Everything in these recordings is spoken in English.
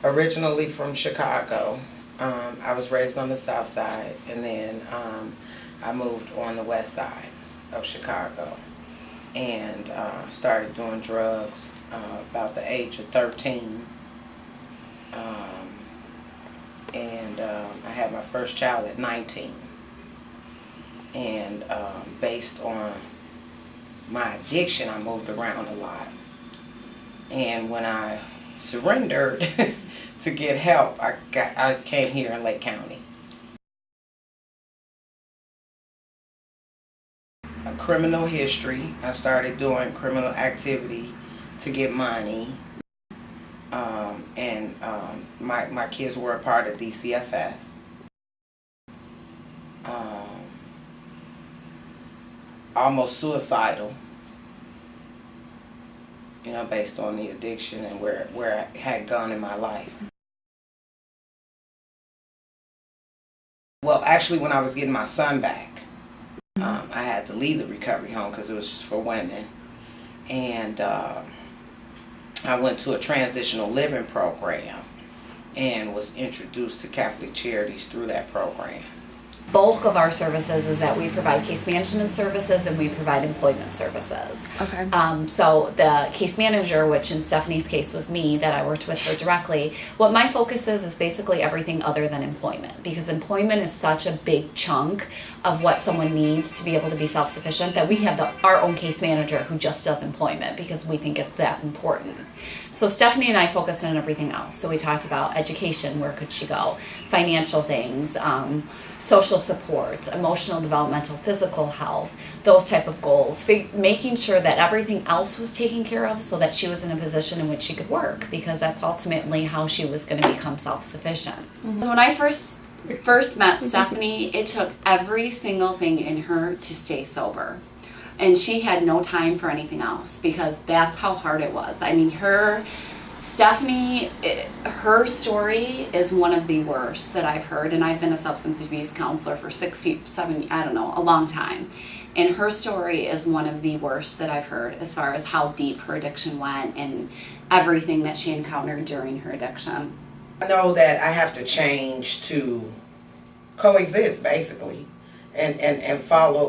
originally from Chicago. I was raised on the south side, and then I moved on the west side of Chicago, and started doing drugs about the age of 13. And I had my first child at 19. And based on my addiction, I moved around a lot. And when I surrendered to get help, I came here in Lake County. A criminal history. I started doing criminal activity to get money. My kids were a part of DCFS. Almost suicidal, you know, based on the addiction and where I had gone in my life. Well, actually, when I was getting my son back, I had to leave the recovery home because it was just for women. And I went to a transitional living program and was introduced to Catholic Charities through that program. Bulk of our services is that we provide case management services and we provide employment services. Okay. So the case manager, which in Stephanie's case was me, that I worked with her directly, what my focus is basically everything other than employment, because employment is such a big chunk of what someone needs to be able to be self-sufficient that we have our own case manager who just does employment because we think it's that important. So Stephanie and I focused on everything else. So we talked about education, where could she go, financial things, social support, emotional, developmental, physical health, those type of goals, making sure that everything else was taken care of so that she was in a position in which she could work, because that's ultimately how she was going to become self-sufficient. Mm-hmm. So when I first met Stephanie, it took every single thing in her to stay sober. And she had no time for anything else because that's how hard it was. I mean, Stephanie, her story is one of the worst that I've heard, and I've been a substance abuse counselor for 67, I don't know, a long time. And her story is one of the worst that I've heard as far as how deep her addiction went and everything that she encountered during her addiction. I know that I have to change to coexist, basically, and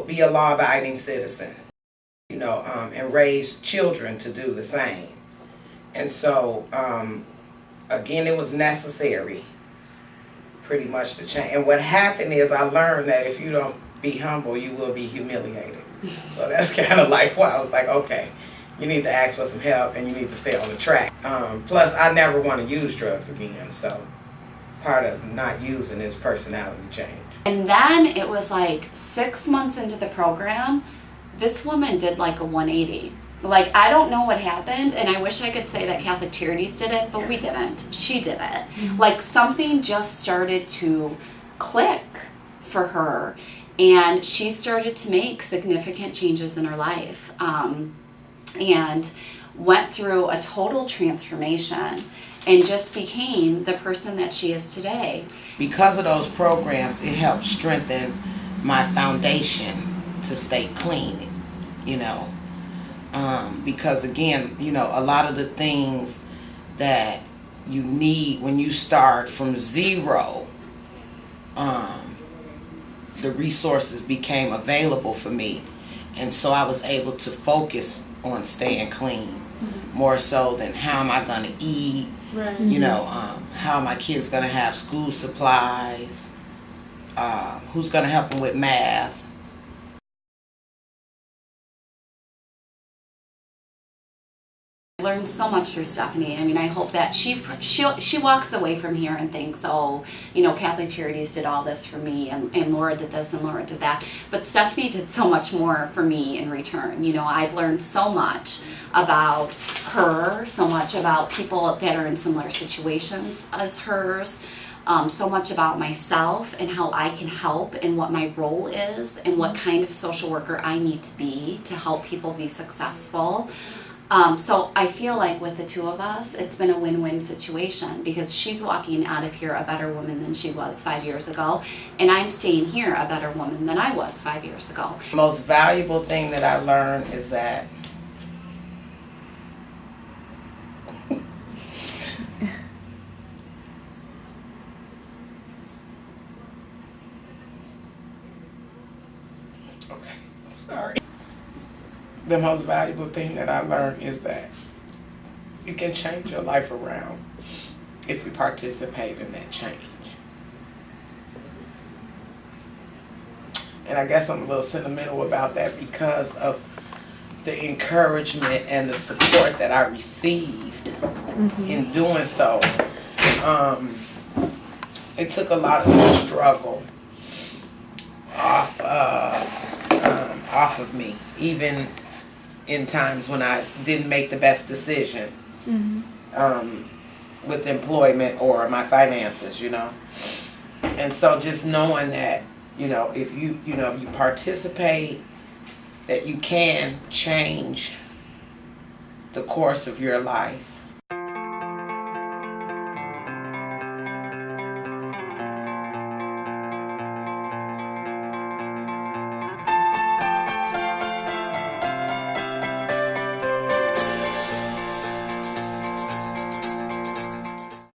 be a law-abiding citizen, you know, and raise children to do the same. And so, again, it was necessary, pretty much, to change. And what happened is I learned that if you don't be humble, you will be humiliated. So that's kind of like why I was like, okay, you need to ask for some help and you need to stay on the track. Plus, I never want to use drugs again. So part of not using is personality change. And then it was like 6 months into the program, this woman did like a 180. Like, I don't know what happened, and I wish I could say that Catholic Charities did it, but we didn't. She did it. Mm-hmm. Like, something just started to click for her, and she started to make significant changes in her life, and went through a total transformation and just became the person that she is today. Because of those programs, it helped strengthen my foundation to stay clean, you know. Because again, you know, a lot of the things that you need when you start from zero, the resources became available for me. And so I was able to focus on staying clean, more so than how am I going to eat, right. You know, how are my kids going to have school supplies, who's going to help them with math. I learned so much through Stephanie. I mean, I hope that she walks away from here and thinks, oh, you know, Catholic Charities did all this for me, and Laura did this and Laura did that. But Stephanie did so much more for me in return. You know, I've learned so much about her, so much about people that are in similar situations as hers, so much about myself and how I can help and what my role is and what kind of social worker I need to be to help people be successful. So I feel like with the two of us, it's been a win-win situation because she's walking out of here a better woman than she was 5 years ago, and I'm staying here a better woman than I was 5 years ago. The most valuable thing that I learned is that the most valuable thing that I learned is that you can change your life around if you participate in that change. And I guess I'm a little sentimental about that because of the encouragement and the support that I received in doing so. It took a lot of the struggle off of me, even in times when I didn't make the best decision with employment or my finances, you know. And so just knowing that, you know, if you participate, that you can change the course of your life.